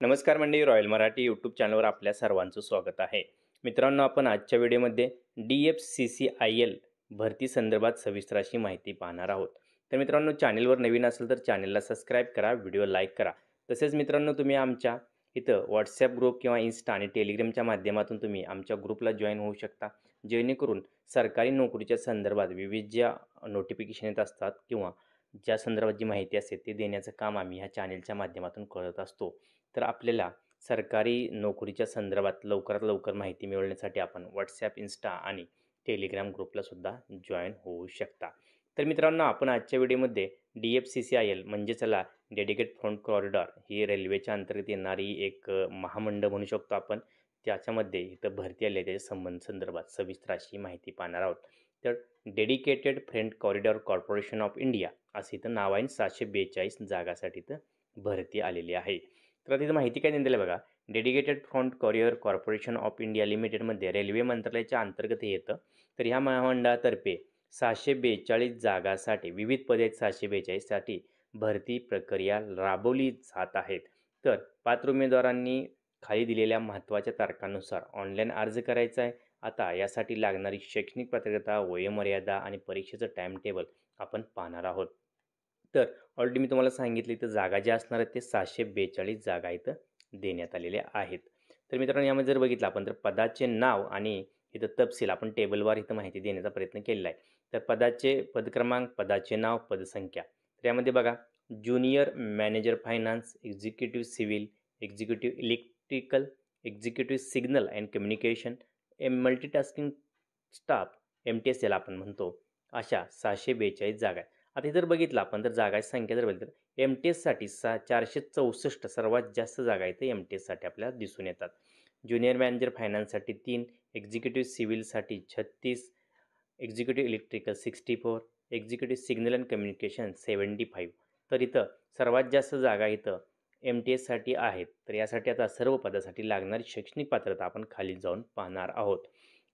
नमस्कार मंडळी, royal Marathi YouTube चॅनलवर आपल्या सर्वांचं स्वागत आहे. मित्रांनो, आपण आजच्या व्हिडिओमध्ये DFCCIL भरती संदर्भात सविस्तर अशी माहिती पाहणार आहोत. तर मित्रांनो, चॅनलवर नवीन असेल तर चॅनलला सबस्क्राईब करा, व्हिडिओ लाईक करा. तसेच मित्रांनो, तुम्ही आमच्या इथं व्हॉट्सॲप ग्रुप किंवा इन्स्टा आणि टेलिग्रामच्या माध्यमातून तुम्ही आमच्या ग्रुपला जॉईन होऊ शकता, जेणेकरून सरकारी नोकरीच्या संदर्भात विविध ज्या नोटिफिकेशन येत असतात किंवा ज्या संदर्भात जी माहिती असते ते देण्याचं काम आम्ही ह्या चॅनलच्या माध्यमातून करत असतो. तर आपल्याला सरकारी नोकरीच्या संदर्भात लवकरात लवकर माहिती मिळवण्यासाठी आपण व्हॉट्सॲप, इन्स्टा आणि टेलिग्राम ग्रुपलासुद्धा जॉईन होऊ शकता. तर मित्रांनो, आपण आजच्या व्हिडिओमध्ये DFCCIL म्हणजे चला डेडिकेट फ्रंट कॉरिडॉर ही रेल्वेच्या अंतर्गत येणारी एक महामंडळ म्हणू शकतो आपण. त्याच्यामध्ये इथं भरती आली आहे, त्याच्या संदर्भात सविस्तर अशी माहिती पाहणार आहोत. तर dedicated front corridor corporation of India असं इथं नाव आहे. 742 जागासाठी इथं भरती आलेली आहे. तर तिथं माहिती काय दिली आहे बघा. Dedicated front courier corporation of India लिमिटेडमध्ये रेल्वे मंत्रालयाच्या अंतर्गत येतं. तर ह्या महामंडळातर्फे 642 जागासाठी विविध पदे आहेत. 642 साठी भरती प्रक्रिया राबवली जात आहेत. तर पात्र उमेदवारांनी खाली दिलेल्या महत्त्वाच्या तारखांनुसार ऑनलाईन अर्ज करायचा आहे. आता यासाठी लागणारी शैक्षणिक पात्रता, वयोमर्यादा आणि परीक्षेचं टाईम टेबल आपण पाहणार आहोत. तर ऑलरेडी मी तुम्हाला सांगितलं इथं जागा ज्या असणार आहेत ते 742 जागा इथं देण्यात आलेल्या आहेत. तर मित्रांनो, यामध्ये जर बघितलं आपण तर पदाचे नाव आणि इथं तपशील आपण टेबलवर इथं माहिती देण्याचा प्रयत्न केलेला आहे. तर पदाचे पदक्रमांक, पदाचे नाव, पदसंख्या. तर यामध्ये बघा, junior manager finance, executive civil, executive electrical, executive signal and communication, multitasking staff, MTS आपण म्हणतो, अशा 642 जागा आहेत. आता हे जर बघितलं आपण तर जागाची संख्या जर बघितली तर MTSसाठी 464 सर्वात जास्त जागा आहेत MTSसाठी आपल्याला दिसून येतात. ज्युनियर मॅनेजर फायनान्ससाठी 3, एक्झिक्युटिव्ह सिव्हिलसाठी 36, executive electrical 64, executive signal and communication 75. तर इथं सर्वात जास्त जागा इथं MTSसाठी आहेत. तर यासाठी आता सर्व पदासाठी लागणारी शैक्षणिक पात्रता आपण खाली जाऊन पाहणार आहोत.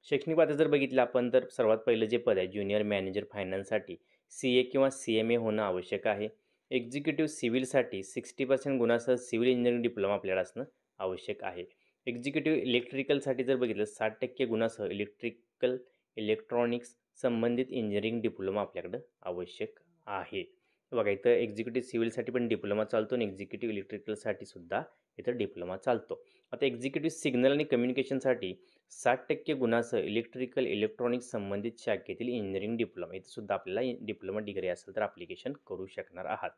शैक्षणिक पात्रता जर बघितलं आपण तर सर्वात पहिलं जे पद आहे ज्युनियर मॅनेजर फायनान्ससाठी CA किंवा CMA होणं आवश्यक आहे. एक्झिक्युटिव्ह सिव्हिलसाठी 60% गुणासह सिव्हिल इंजिनिअरिंग डिप्लोमा आपल्याला असणं आवश्यक आहे. एक्झिक्युटिव्ह इलेक्ट्रिकलसाठी जर बघितलं 60% गुणासह इलेक्ट्रिकल, इलेक्ट्रॉनिक्स संबंधित इंजिनिअरिंग डिप्लोमा आपल्याकडं आवश्यक आहे. बघा, इथं एक्झिक्युटिव्ह सिव्हिलसाठी पण डिप्लोमा चालतो आणि एक्झिक्युटिव्ह इलेक्ट्रिकलसाठी सुद्धा इथं डिप्लोमा चालतो. आता एक्झिक्युटिव्ह सिग्नल आणि कम्युनिकेशनसाठी 60% गुणासह इलेक्ट्रिकल, इलेक्ट्रॉनिक्स संबंधित शाखेतील इंजिनिअरिंग डिप्लोमा इथं सुद्धा आपल्याला डिप्लोमा डिग्री असेल तर ॲप्लिकेशन करू शकणार आहात.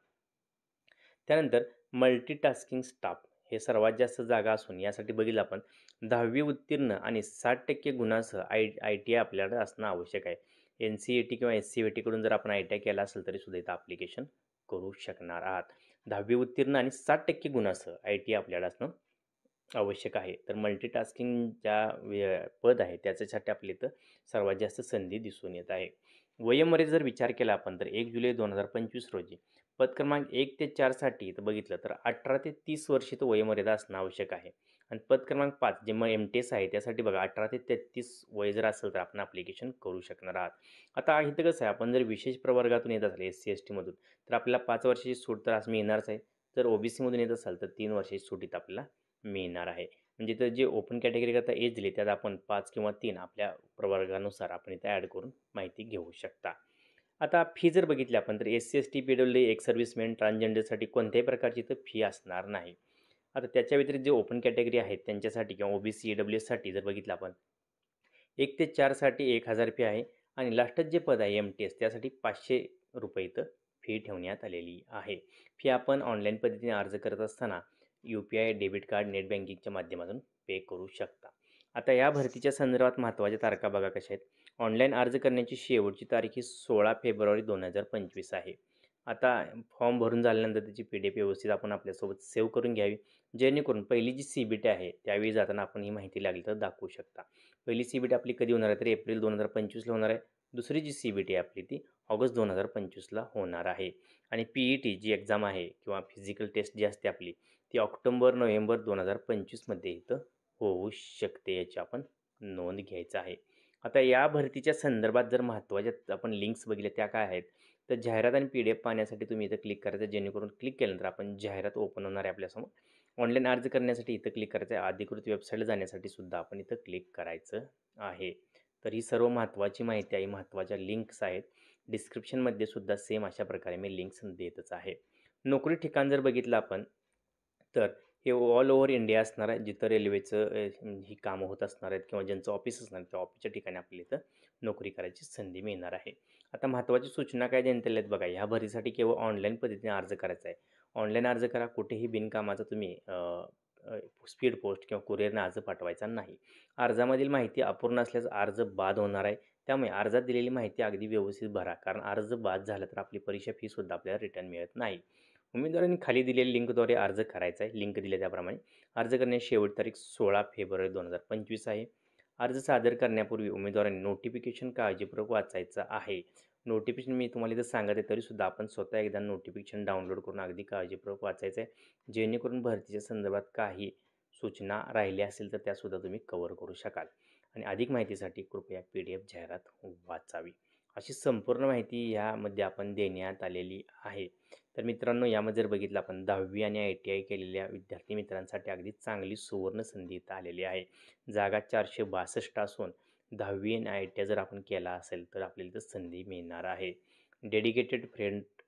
त्यानंतर मल्टीटास्किंग स्टाफ हे सर्वात जास्त जागा असून यासाठी बघितलं आपण 10वी उत्तीर्ण आणि 60% गुणासह ITI आपल्याला असणं आवश्यक आहे. NCET किंवा SCVT कडून जर आपण ITI केला असेल तरी सुद्धा इथं ॲप्लिकेशन करू शकणार आहात. 10वी उत्तीर्ण आणि 60% गुणासह ITI आपल्याला असणं आवश्यक आहे. तर मल्टीटास्किंग पद आहे त्याच्यासाठी आपल्या इथं सर्वात जास्त संधी दिसून येत आहे. वयोमर्यादेचा जर विचार केला आपण तर 1 जुलै 2025 रोजी पद क्रमांक 1 ते 4 साठी इथं बघितलं तर 18 ते 30 वर्ष इथं वयोमर्यादा असणं आवश्यक आहे. आणि पद क्रमांक 5 जे मग MTS आहे त्यासाठी बघा 18 ते 33 वय जर असेल तर आपण ॲप्लिकेशन करू शकणार आहात. आता इथं कसं आहे, आपण जर विशेष प्रवर्गातून येत असाल SC/ST मधून तर आपल्याला 5 वर्षाची सूट तर आज मिळणारच आहे. जर OBC मधून येत असाल तर 3 वर्षाची सूट इथं आपल्याला मिळणार आहे. म्हणजे तर जे ओपन कॅटेगरीकरता एज दिली त्यात आपण 5 किंवा 3 आपल्या प्रवर्गानुसार आपण इथं ॲड करून माहिती घेऊ शकता. आता फी जर बघितली आपण तर SC/ST, PWD, एक्स सर्व्हिसमॅन, ट्रान्सजेंडरसाठी कोणत्याही प्रकारची इथं फी असणार नाही. आता त्याच्या व्यतिरिक्त जे ओपन कॅटेगरी आहेत त्यांच्यासाठी किंवा OBC, EWSसाठी जर बघितलं आपण 1 ते 4 साठी 1000 फी आहे आणि लास्टच जे पद आहे MTS त्यासाठी ₹500 इथं फी ठेवण्यात आलेली आहे. फी आपण ऑनलाईन पद्धतीने अर्ज करत असताना UPI, डेबिट कार्ड, नेट बँकिंगच्या माध्यमातून पे करू शकता. आता या भरतीच्या संदर्भात महत्त्वाच्या तारखा बघा कशा आहेत. ऑनलाईन अर्ज करण्याची शेवटची तारीख ही 16 फेब्रुवारी 2025 आहे. आता फॉर्म भरून झाल्यानंतर त्याची PDF व्यवस्थित आपण आपल्यासोबत सेव्ह करून घ्यावी, जेणेकरून पहिली जी CBT आहे त्यावेळी जाताना आपण ही माहिती लागली तर दाखवू शकता. पहिली CBT आपली कधी होणार आहे तर एप्रिल 2025ला होणार आहे. दुसरी जी CBT आहे आपली ती ऑगस्ट 2025ला होणार आहे. आणि PET जी एक्झाम आहे किंवा फिजिकल टेस्ट जी असते आपली ती ऑक्टोबर-नोव्हेंबर 2025मध्ये इथं होऊ शकते, याची आपण नोंद घ्यायचं आहे. आता या भरतीच्या संदर्भात जर महत्त्वाच्या आपण लिंक्स बघितल्या त्या काय आहेत तर जाहिरात आणि PDF पाहण्यासाठी तुम्ही इथं क्लिक करायचं, जेणेकरून क्लिक केल्यानंतर आपण जाहिरात ओपन होणार आहे आपल्यासमोर. ऑनलाईन अर्ज करण्यासाठी इथं क्लिक करायचं आहे. अधिकृत वेबसाईटला जाण्यासाठी सुद्धा आपण इथं क्लिक करायचं आहे. तर ही सर्व महत्त्वाची माहिती आहे, महत्त्वाच्या लिंक्स आहेत. डिस्क्रिप्शनमध्ये सुद्धा सेम अशा प्रकारे मी लिंक्स देतच आहे. नोकरी ठिकाण जर बघितलं आपण, तर हे ऑल ओव्हर इंडिया असणार आहे. जिथं रेल्वेचं ही कामं होत असणार आहेत किंवा ज्यांचं ऑफिस असणार आहे, त्या ऑफिसच्या ठिकाणी आपल्याला इथं नोकरी करायची संधी मिळणार आहे. आता महत्त्वाची सूचना काय देण्यात आल्या आहेत बघा, ह्या भरतीसाठी केवळ ऑनलाईन पद्धतीने अर्ज करायचा आहे. ऑनलाईन अर्ज करा. कुठेही बिनकामाचा तुम्ही स्पीड पोस्ट किंवा कुरिअरने अर्ज पाठवायचा नाही. अर्जामधील माहिती अपूर्ण असल्यास अर्ज बाद होणार आहे. त्यामुळे अर्जात दिलेली माहिती अगदी व्यवस्थित भरा, कारण अर्ज बाद झाला तर आपली परीक्षा फीसुद्धा आपल्याला रिटर्न मिळत नाही. उमेदवारांनी खाली दिलेल्या लिंकद्वारे अर्ज करायचा आहे. लिंक दिली त्याप्रमाणे अर्ज करण्याची शेवट तारीख 16 फेब्रुवारी 2025 आहे. अर्ज सादर करण्यापूर्वी उमेदवारांनी नोटिफिकेशन काळजीपूर्वक वाचायचं आहे. नोटिफिकेशन मी तुम्हाला इथं सांगत आहे, तरीसुद्धा आपण स्वतः एकदा नोटिफिकेशन डाउनलोड करून अगदी काळजीपूर्वक वाचायचं आहे. जेणेकरून भरतीच्या संदर्भात काही सूचना राहिल्या असेल तर त्यासुद्धा तुम्ही कव्हर करू शकाल. आणि अधिक माहितीसाठी कृपया PDF जाहिरात वाचावी. अशी संपूर्ण माहिती यामध्ये आपण देण्यात आलेली आहे. तर मित्रांनो, यामध्ये जर बघितलं आपण 10वी आणि ITI केलेल्या विद्यार्थी मित्रांसाठी अगदी चांगली सुवर्ण संधी इथं आलेली आहे. जागा 462 असून 10वी आणि ITI जर आपण केला असेल तर आपल्याला इथं संधी मिळणार आहे. Dedicated freight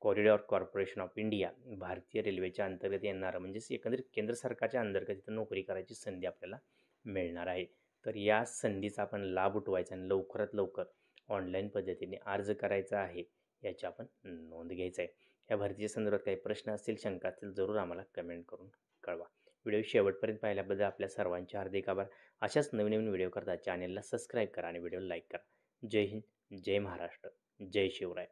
corridor corporation of India, भारतीय रेल्वेच्या अंतर्गत येणारं, म्हणजेच एकंदरीत केंद्र सरकारच्या अंतर्गत इथं नोकरी करायची संधी आपल्याला मिळणार आहे. तर या संधीचा आपण लाभ उठवायचा आणि लवकरात लवकर ऑनलाईन पद्धतीने अर्ज करायचा आहे, याची आपण नोंद घ्यायचं आहे. या भरतीच्या संदर्भात काही प्रश्न असतील, शंका असतील, जरूर आम्हाला कमेंट करून कळवा. व्हिडिओ शेवटपर्यंत पाहिल्याबद्दल आपल्या सर्वांचे हार्दिक आभार. अशाच नवीन नवीन व्हिडिओ करता चॅनेलला सबस्क्राईब करा आणि व्हिडिओ लाईक करा. जय हिंद, जय महाराष्ट्र, जय शिवराय.